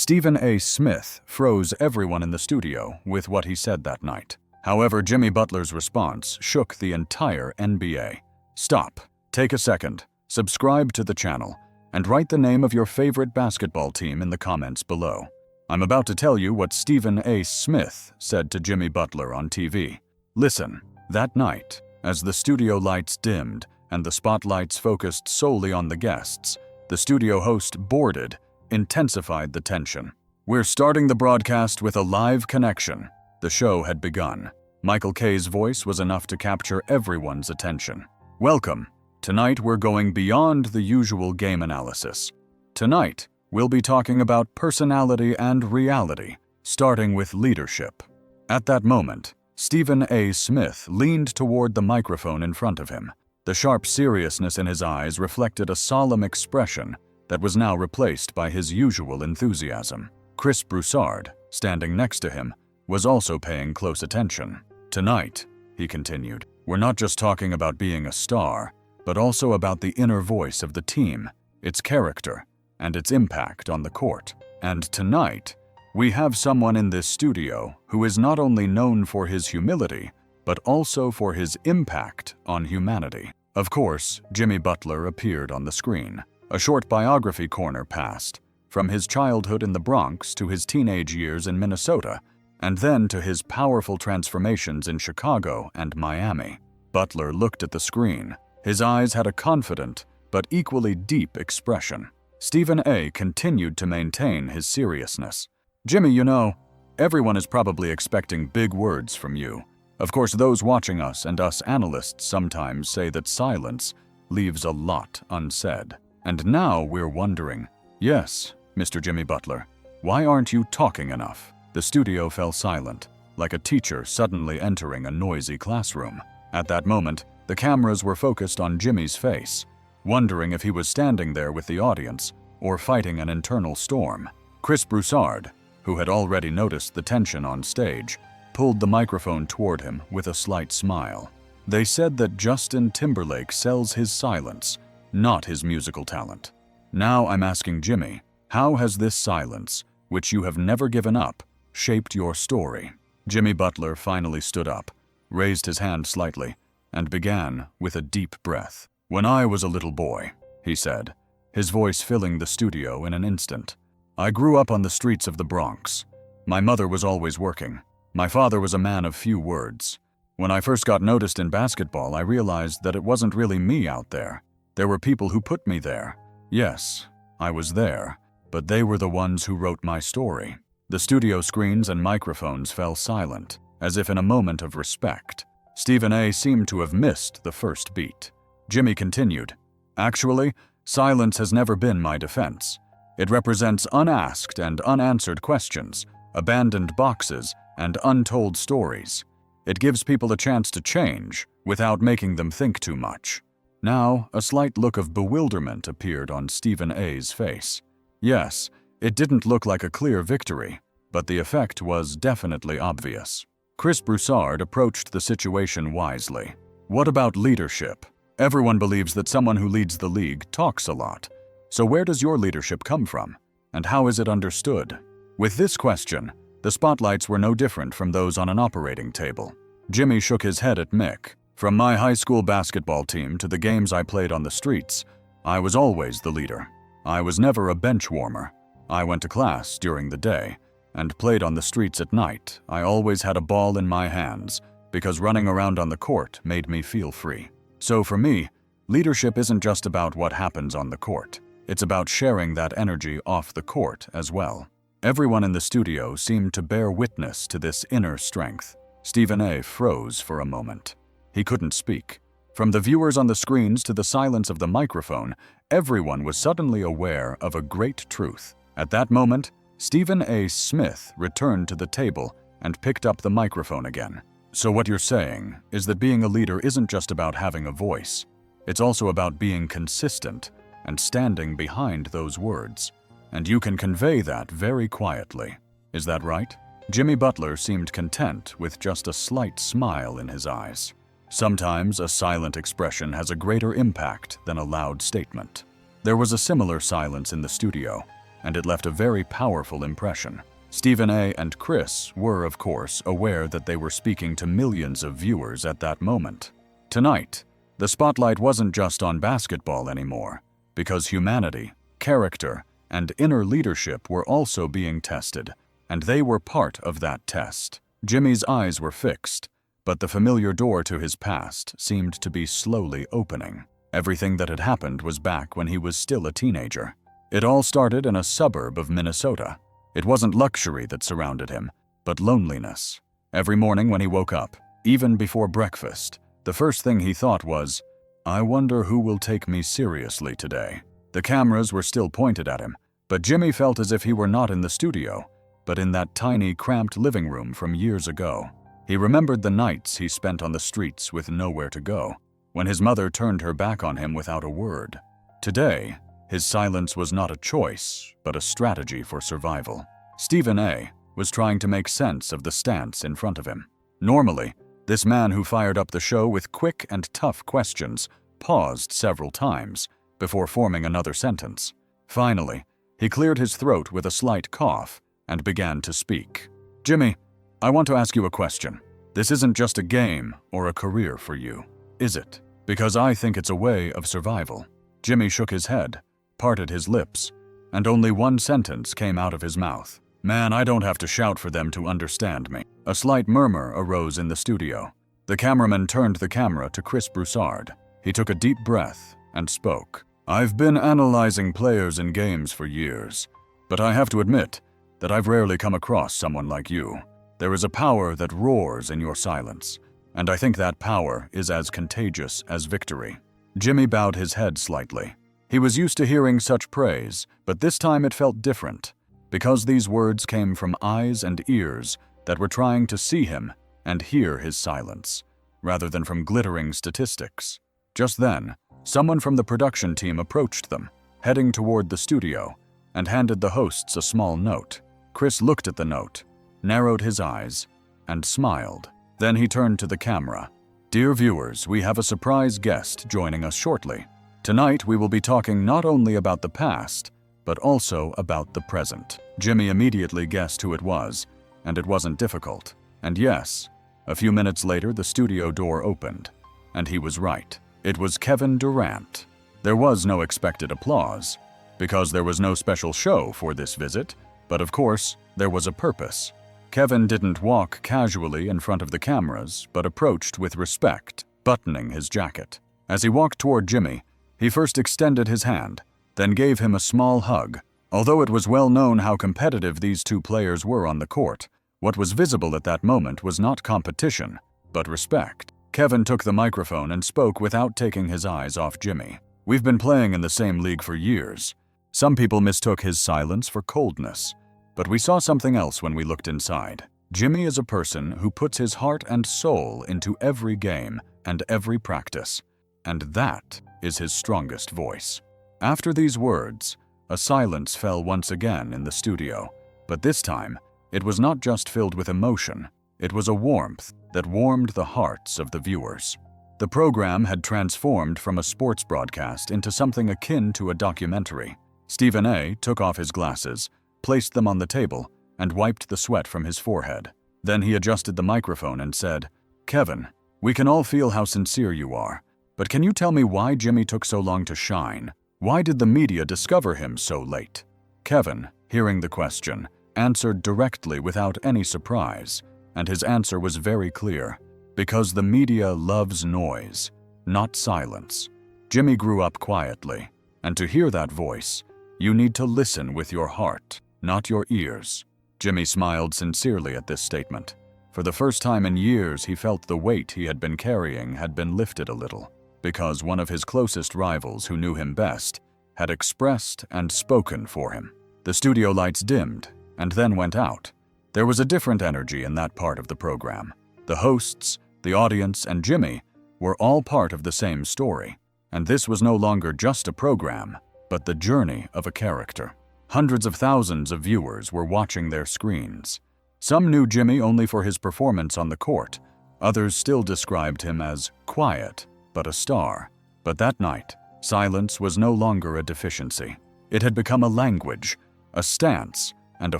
Stephen A. Smith froze everyone in the studio with what he said that night. However, Jimmy Butler's response shook the entire NBA. Stop, take a second, subscribe to the channel, and write the name of your favorite basketball team in the comments below. I'm about to tell you what Stephen A. Smith said to Jimmy Butler on TV. Listen, that night, as the studio lights dimmed and the spotlights focused solely on the guests, the studio host boarded, intensified the tension. We're starting the broadcast with a live connection. The show had begun. Michael K's voice was enough to capture everyone's attention. Welcome. Tonight we're going beyond the usual game analysis. Tonight, we'll be talking about personality and reality, starting with leadership. At that moment, Stephen A. Smith leaned toward the microphone in front of him. The sharp seriousness in his eyes reflected a solemn expression that was now replaced by his usual enthusiasm. Chris Broussard, standing next to him, was also paying close attention. Tonight, he continued, we're not just talking about being a star, but also about the inner voice of the team, its character, and its impact on the court. And tonight, we have someone in this studio who is not only known for his humility, but also for his impact on humanity. Of course, Jimmy Butler appeared on the screen. A short biography corner passed, from his childhood in the Bronx to his teenage years in Minnesota, and then to his powerful transformations in Chicago and Miami. Butler looked at the screen. His eyes had a confident but equally deep expression. Stephen A. continued to maintain his seriousness. Jimmy, you know, everyone is probably expecting big words from you. Of course, those watching us and us analysts sometimes say that silence leaves a lot unsaid. And now we're wondering, yes, Mr. Jimmy Butler, why aren't you talking enough? The studio fell silent, like a teacher suddenly entering a noisy classroom. At that moment, the cameras were focused on Jimmy's face, wondering if he was standing there with the audience or fighting an internal storm. Chris Broussard, who had already noticed the tension on stage, pulled the microphone toward him with a slight smile. They said that Justin Timberlake sells his silence, not his musical talent. Now I'm asking Jimmy, how has this silence, which you have never given up, shaped your story? Jimmy Butler finally stood up, raised his hand slightly, and began with a deep breath. When I was a little boy, he said, his voice filling the studio in an instant, I grew up on the streets of the Bronx. My mother was always working. My father was a man of few words. When I first got noticed in basketball, I realized that it wasn't really me out there. There were people who put me there. Yes, I was there, but they were the ones who wrote my story. The studio screens and microphones fell silent, as if in a moment of respect. Stephen A. seemed to have missed the first beat. Jimmy continued, actually, silence has never been my defense. It represents unasked and unanswered questions, abandoned boxes, and untold stories. It gives people a chance to change without making them think too much. Now, a slight look of bewilderment appeared on Stephen A.'s face. Yes, it didn't look like a clear victory, but the effect was definitely obvious. Chris Broussard approached the situation wisely. What about leadership? Everyone believes that someone who leads the league talks a lot. So where does your leadership come from? And how is it understood? With this question, the spotlights were no different from those on an operating table. Jimmy shook his head at Mick. From my high school basketball team to the games I played on the streets, I was always the leader. I was never a bench warmer. I went to class during the day and played on the streets at night. I always had a ball in my hands because running around on the court made me feel free. So for me, leadership isn't just about what happens on the court. It's about sharing that energy off the court as well. Everyone in the studio seemed to bear witness to this inner strength. Stephen A. froze for a moment. He couldn't speak. From the viewers on the screens to the silence of the microphone, everyone was suddenly aware of a great truth. At that moment, Stephen A. Smith returned to the table and picked up the microphone again. So what you're saying is that being a leader isn't just about having a voice. It's also about being consistent and standing behind those words. And you can convey that very quietly. Is that right? Jimmy Butler seemed content with just a slight smile in his eyes. Sometimes a silent expression has a greater impact than a loud statement. There was a similar silence in the studio. and it left a very powerful impression. Stephen A. and Chris were, of course, aware that they were speaking to millions of viewers at that moment. Tonight, the spotlight wasn't just on basketball anymore, because humanity, character, and inner leadership were also being tested, and they were part of that test. Jimmy's eyes were fixed, but the familiar door to his past seemed to be slowly opening. Everything that had happened was back when he was still a teenager. It all started in a suburb of Minnesota. It wasn't luxury that surrounded him, but loneliness. Every morning when he woke up, even before breakfast, the first thing he thought was, "I wonder who will take me seriously today." The cameras were still pointed at him, but Jimmy felt as if he were not in the studio, but in that tiny, cramped living room from years ago. He remembered the nights he spent on the streets with nowhere to go, when his mother turned her back on him without a word. Today, his silence was not a choice, but a strategy for survival. Stephen A. was trying to make sense of the stance in front of him. Normally, this man who fired up the show with quick and tough questions paused several times before forming another sentence. Finally, he cleared his throat with a slight cough and began to speak. "Jimmy, I want to ask you a question. This isn't just a game or a career for you, is it? Because I think it's a way of survival." Jimmy shook his head, parted his lips, and only one sentence came out of his mouth. "Man, I don't have to shout for them to understand me." A slight murmur arose in the studio. The cameraman turned the camera to Chris Broussard. He took a deep breath and spoke. "I've been analyzing players in games for years, but I have to admit that I've rarely come across someone like you. There is a power that roars in your silence, and I think that power is as contagious as victory." Jimmy bowed his head slightly. He was used to hearing such praise, but this time it felt different, because these words came from eyes and ears that were trying to see him and hear his silence, rather than from glittering statistics. Just then, someone from the production team approached them, heading toward the studio, and handed the hosts a small note. Chris looked at the note, narrowed his eyes, and smiled. Then he turned to the camera. "Dear viewers, we have a surprise guest joining us shortly. Tonight we will be talking not only about the past, but also about the present." Jimmy immediately guessed who it was, and it wasn't difficult. And yes, a few minutes later the studio door opened, and he was right. It was Kevin Durant. There was no expected applause, because there was no special show for this visit, but of course, there was a purpose. Kevin didn't walk casually in front of the cameras, but approached with respect, buttoning his jacket. As he walked toward Jimmy, he first extended his hand, then gave him a small hug. Although it was well known how competitive these two players were on the court, what was visible at that moment was not competition, but respect. Kevin took the microphone and spoke without taking his eyes off Jimmy. "We've been playing in the same league for years. Some people mistook his silence for coldness, but we saw something else when we looked inside. Jimmy is a person who puts his heart and soul into every game and every practice, and that is his strongest voice." After these words, a silence fell once again in the studio, but this time, it was not just filled with emotion, it was a warmth that warmed the hearts of the viewers. The program had transformed from a sports broadcast into something akin to a documentary. Stephen A. took off his glasses, placed them on the table, and wiped the sweat from his forehead. Then he adjusted the microphone and said, "Kevin, we can all feel how sincere you are, but can you tell me why Jimmy took so long to shine? Why did the media discover him so late?" Kevin, hearing the question, answered directly without any surprise, and his answer was very clear. Because the media loves noise, not silence. Jimmy grew up quietly, and to hear that voice, you need to listen with your heart, not your ears. Jimmy smiled sincerely at this statement. For the first time in years, he felt the weight he had been carrying had been lifted a little, because one of his closest rivals who knew him best had expressed and spoken for him. The studio lights dimmed and then went out. There was a different energy in that part of the program. The hosts, the audience, and Jimmy were all part of the same story, and this was no longer just a program, but the journey of a character. Hundreds of thousands of viewers were watching their screens. Some knew Jimmy only for his performance on the court. Others still described him as quiet, but a star. But that night, silence was no longer a deficiency. It had become a language, a stance, and a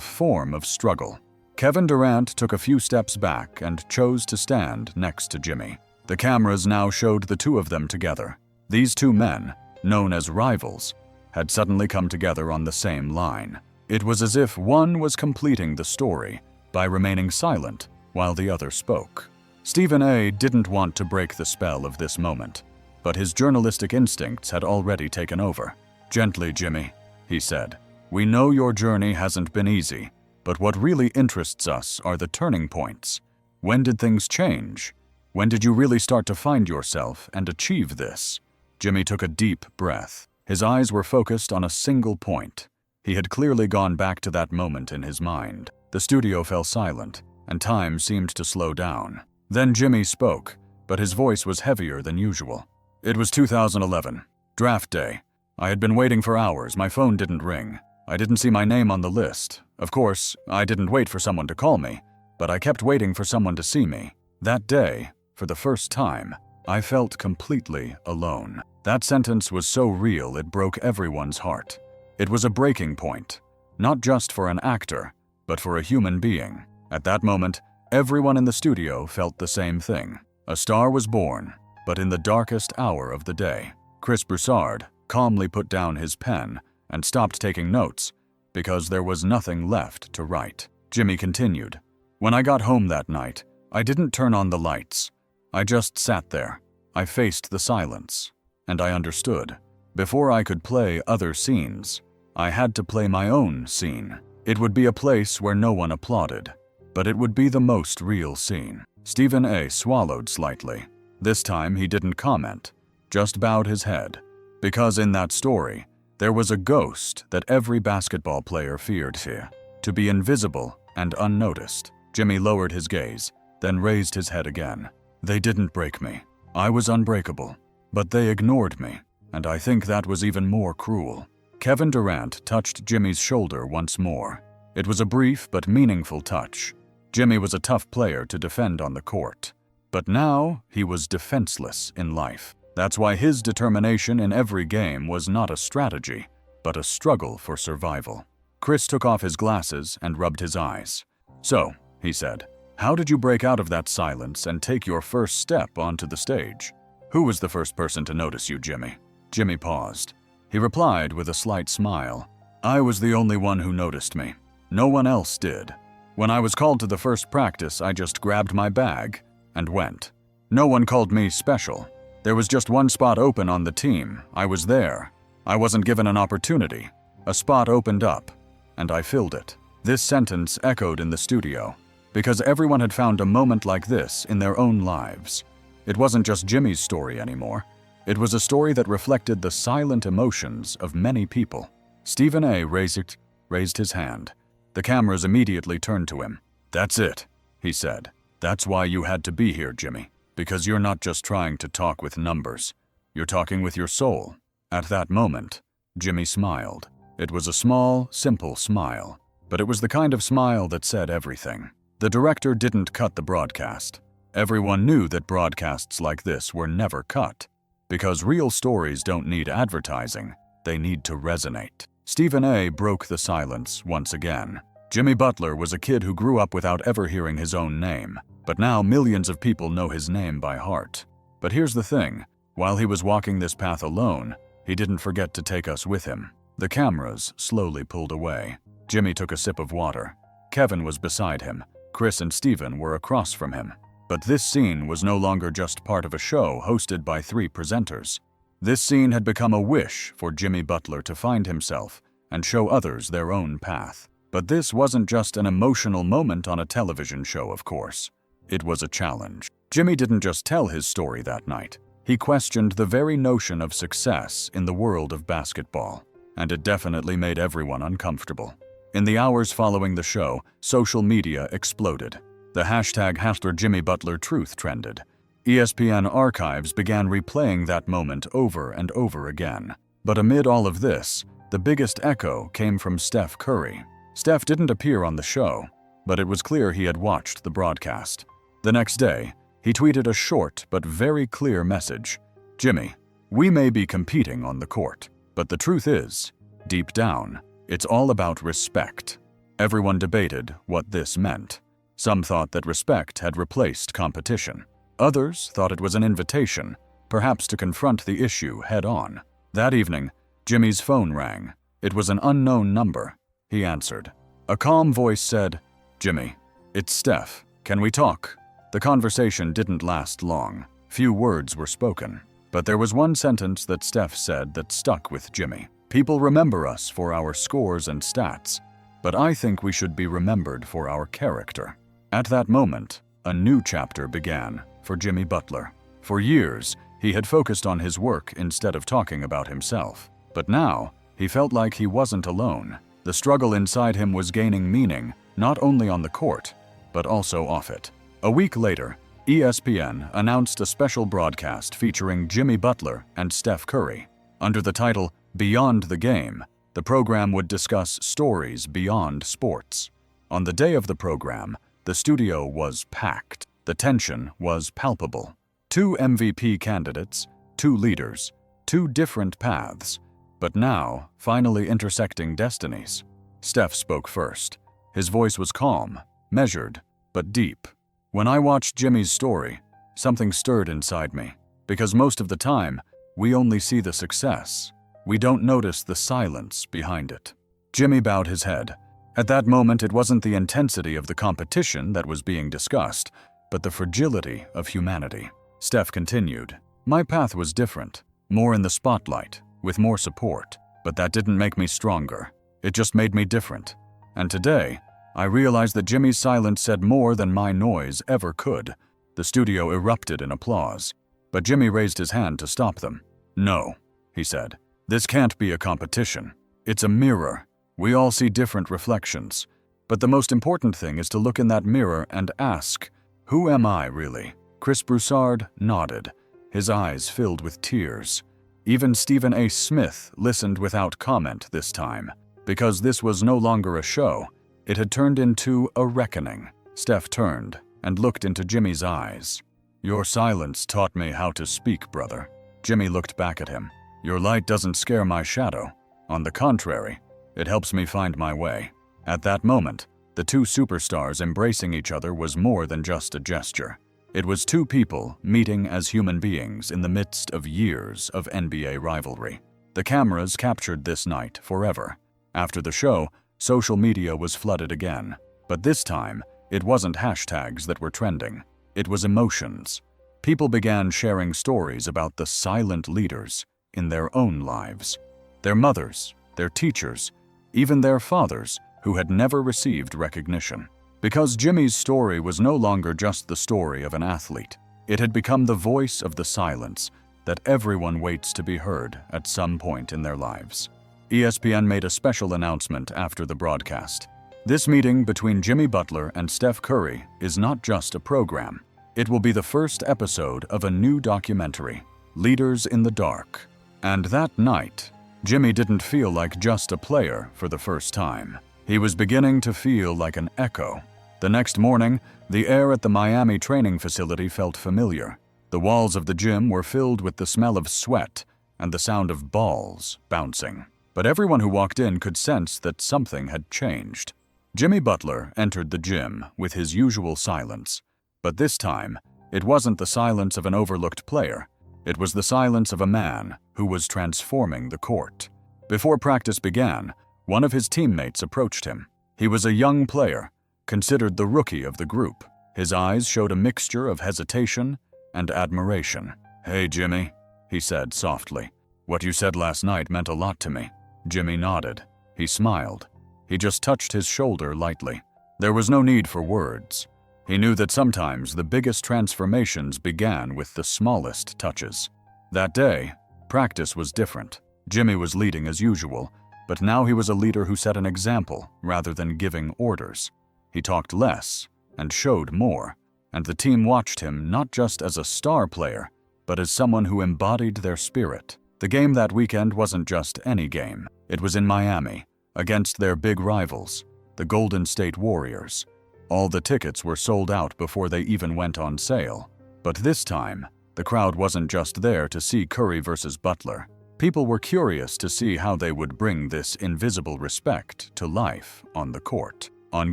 form of struggle. Kevin Durant took a few steps back and chose to stand next to Jimmy. The cameras now showed the two of them together. These two men, known as rivals, had suddenly come together on the same line. It was as if one was completing the story by remaining silent while the other spoke. Stephen A. didn't want to break the spell of this moment, but his journalistic instincts had already taken over. "Gently, Jimmy," he said. "We know your journey hasn't been easy, but what really interests us are the turning points. When did things change? When did you really start to find yourself and achieve this?" Jimmy took a deep breath. His eyes were focused on a single point. He had clearly gone back to that moment in his mind. The studio fell silent, and time seemed to slow down. Then Jimmy spoke, but his voice was heavier than usual. "It was 2011. Draft day. I had been waiting for hours. My phone didn't ring. I didn't see my name on the list. Of course, I didn't wait for someone to call me, but I kept waiting for someone to see me. That day, for the first time, I felt completely alone." That sentence was so real it broke everyone's heart. It was a breaking point, not just for an actor, but for a human being. At that moment, everyone in the studio felt the same thing. A star was born, but in the darkest hour of the day. Chris Broussard calmly put down his pen and stopped taking notes because there was nothing left to write. Jimmy continued, "When I got home that night, I didn't turn on the lights. I just sat there. I faced the silence, and I understood. Before I could play other scenes, I had to play my own scene. It would be a place where no one applauded, but it would be the most real scene." Stephen A. swallowed slightly. This time he didn't comment, just bowed his head, because in that story, there was a ghost that every basketball player feared here, to be invisible and unnoticed. Jimmy lowered his gaze, then raised his head again. "They didn't break me. I was unbreakable, but they ignored me, and I think that was even more cruel." Kevin Durant touched Jimmy's shoulder once more. It was a brief but meaningful touch. Jimmy was a tough player to defend on the court, but now he was defenseless in life. That's why his determination in every game was not a strategy, but a struggle for survival. Chris took off his glasses and rubbed his eyes. "So," he said, "how did you break out of that silence and take your first step onto the stage? Who was the first person to notice you, Jimmy?" Jimmy paused. He replied with a slight smile, "I was the only one who noticed me. No one else did. When I was called to the first practice, I just grabbed my bag and went. No one called me special. There was just one spot open on the team. I was there. I wasn't given an opportunity. A spot opened up, and I filled it." This sentence echoed in the studio, because everyone had found a moment like this in their own lives. It wasn't just Jimmy's story anymore. It was a story that reflected the silent emotions of many people. Stephen A. raised his hand. The cameras immediately turned to him. "That's it," he said. "That's why you had to be here, Jimmy. Because you're not just trying to talk with numbers. You're talking with your soul." At that moment, Jimmy smiled. It was a small, simple smile, but it was the kind of smile that said everything. The director didn't cut the broadcast. Everyone knew that broadcasts like this were never cut, because real stories don't need advertising, they need to resonate. Stephen A. broke the silence once again. Jimmy Butler was a kid who grew up without ever hearing his own name, but now millions of people know his name by heart. But here's the thing, while he was walking this path alone, he didn't forget to take us with him. The cameras slowly pulled away. Jimmy took a sip of water. Kevin was beside him. Chris and Stephen were across from him. But this scene was no longer just part of a show hosted by 3 presenters. This scene had become a wish for Jimmy Butler to find himself and show others their own path. But this wasn't just an emotional moment on a television show, of course. It was a challenge. Jimmy didn't just tell his story that night. He questioned the very notion of success in the world of basketball, and it definitely made everyone uncomfortable. In the hours following the show, social media exploded. The hashtag #JimmyButlerTruth trended. ESPN archives began replaying that moment over and over again. But amid all of this, the biggest echo came from Steph Curry. Steph didn't appear on the show, but it was clear he had watched the broadcast. The next day, he tweeted a short but very clear message. "Jimmy, we may be competing on the court, but the truth is, deep down, It's all about respect. Everyone debated what this meant. Some thought that respect had replaced competition. Others thought it was an invitation, perhaps to confront the issue head-on. That evening, Jimmy's phone rang. It was an unknown number. He answered. A calm voice said, "Jimmy, it's Steph. Can we talk?" The conversation didn't last long. Few words were spoken. But there was one sentence that Steph said that stuck with Jimmy. "People remember us for our scores and stats, but I think we should be remembered for our character." At that moment, a new chapter began for Jimmy Butler. For years, he had focused on his work instead of talking about himself. But now, he felt like he wasn't alone. The struggle inside him was gaining meaning, not only on the court, but also off it. A week later, ESPN announced a special broadcast featuring Jimmy Butler and Steph Curry. Under the title, Beyond the Game, the program would discuss stories beyond sports. On the day of the program, the studio was packed. The tension was palpable. 2 MVP candidates, 2 leaders, 2 different paths, but now finally intersecting destinies. Steph spoke first. His voice was calm, measured, but deep. When I watched Jimmy's story, something stirred inside me, because most of the time, we only see the success. We don't notice the silence behind it. Jimmy bowed his head. At that moment, it wasn't the intensity of the competition that was being discussed, but the fragility of humanity. Steph continued. My path was different, more in the spotlight, with more support, but that didn't make me stronger. It just made me different. And today, I realized that Jimmy's silence said more than my noise ever could. The studio erupted in applause, but Jimmy raised his hand to stop them. "No," he said. "This can't be a competition. It's a mirror. We all see different reflections. But the most important thing is to look in that mirror and ask, who am I really?" Chris Broussard nodded, his eyes filled with tears. Even Stephen A. Smith listened without comment this time, because this was no longer a show. It had turned into a reckoning. Steph turned and looked into Jimmy's eyes. "Your silence taught me how to speak, brother." Jimmy looked back at him. "Your light doesn't scare my shadow. On the contrary, it helps me find my way." At that moment, the 2 superstars embracing each other was more than just a gesture. It was 2 people meeting as human beings in the midst of years of NBA rivalry. The cameras captured this night forever. After the show, social media was flooded again. But this time, it wasn't hashtags that were trending. It was emotions. People began sharing stories about the silent leaders in their own lives. Their mothers, their teachers, even their fathers who had never received recognition. Because Jimmy's story was no longer just the story of an athlete. It had become the voice of the silence that everyone waits to be heard at some point in their lives. ESPN made a special announcement after the broadcast. This meeting between Jimmy Butler and Steph Curry is not just a program. It will be the first episode of a new documentary, Leaders in the Dark. And that night, Jimmy didn't feel like just a player for the first time. He was beginning to feel like an echo. The next morning, the air at the Miami training facility felt familiar. The walls of the gym were filled with the smell of sweat and the sound of balls bouncing. But everyone who walked in could sense that something had changed. Jimmy Butler entered the gym with his usual silence. But this time, it wasn't the silence of an overlooked player. It was the silence of a man who was transforming the court. Before practice began, one of his teammates approached him. He was a young player, considered the rookie of the group. His eyes showed a mixture of hesitation and admiration. "Hey, Jimmy," he said softly. "What you said last night meant a lot to me." Jimmy nodded. He smiled. He just touched his shoulder lightly. There was no need for words. He knew that sometimes the biggest transformations began with the smallest touches. That day, practice was different. Jimmy was leading as usual, but now he was a leader who set an example rather than giving orders. He talked less and showed more, and the team watched him not just as a star player, but as someone who embodied their spirit. The game that weekend wasn't just any game. It was in Miami, against their big rivals, the Golden State Warriors. All the tickets were sold out before they even went on sale. But this time, the crowd wasn't just there to see Curry versus Butler. People were curious to see how they would bring this invisible respect to life on the court. On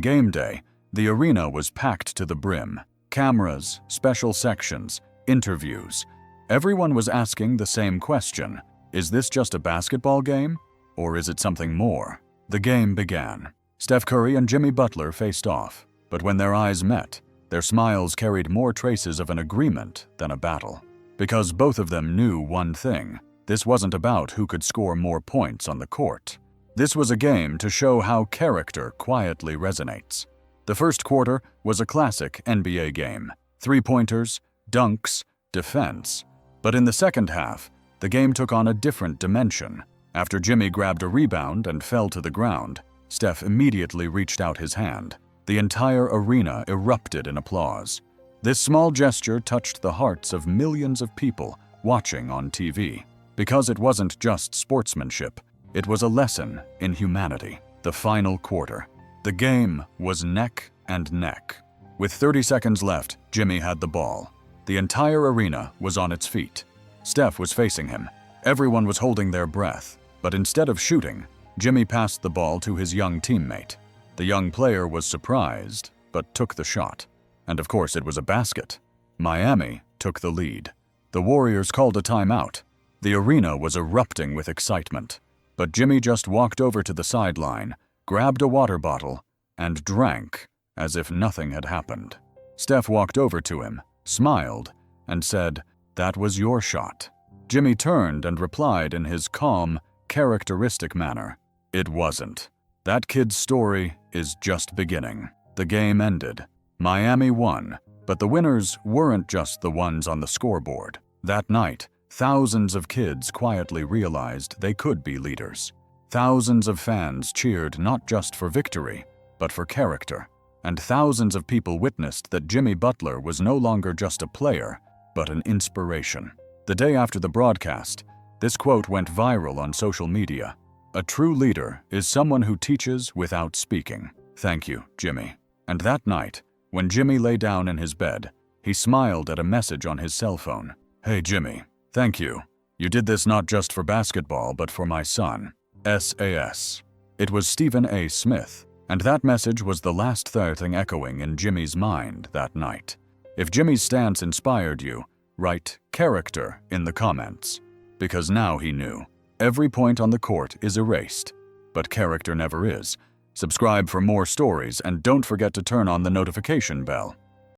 game day, the arena was packed to the brim. Cameras, special sections, interviews. Everyone was asking the same question: is this just a basketball game, or is it something more? The game began. Steph Curry and Jimmy Butler faced off, but when their eyes met, their smiles carried more traces of an agreement than a battle. Because both of them knew one thing: this wasn't about who could score more points on the court. This was a game to show how character quietly resonates. The first quarter was a classic NBA game: three-pointers, dunks, defense. But in the second half, the game took on a different dimension. After Jimmy grabbed a rebound and fell to the ground, Steph immediately reached out his hand. The entire arena erupted in applause. This small gesture touched the hearts of millions of people watching on TV. Because it wasn't just sportsmanship, it was a lesson in humanity. The final quarter. The game was neck and neck. With 30 seconds left, Jimmy had the ball. The entire arena was on its feet. Steph was facing him. Everyone was holding their breath, but instead of shooting, Jimmy passed the ball to his young teammate. The young player was surprised, but took the shot. And of course, it was a basket. Miami took the lead. The Warriors called a timeout. The arena was erupting with excitement, but Jimmy just walked over to the sideline, grabbed a water bottle, and drank as if nothing had happened. Steph walked over to him, smiled, and said, "That was your shot." Jimmy turned and replied in his calm, characteristic manner, "It wasn't. That kid's story is just beginning." The game ended. Miami won, but the winners weren't just the ones on the scoreboard. That night, thousands of kids quietly realized they could be leaders. Thousands of fans cheered not just for victory, but for character. And thousands of people witnessed that Jimmy Butler was no longer just a player, but an inspiration. The day after the broadcast, this quote went viral on social media: "A true leader is someone who teaches without speaking. Thank you, Jimmy." And that night, when Jimmy lay down in his bed, he smiled at a message on his cell phone. "Hey Jimmy, thank you. You did this not just for basketball, but for my son. SAS." It was Stephen A. Smith, and that message was the last thing echoing in Jimmy's mind that night. If Jimmy's stance inspired you, write "character" in the comments. Because now he knew. Every point on the court is erased, but character never is. Subscribe for more stories and don't forget to turn on the notification bell.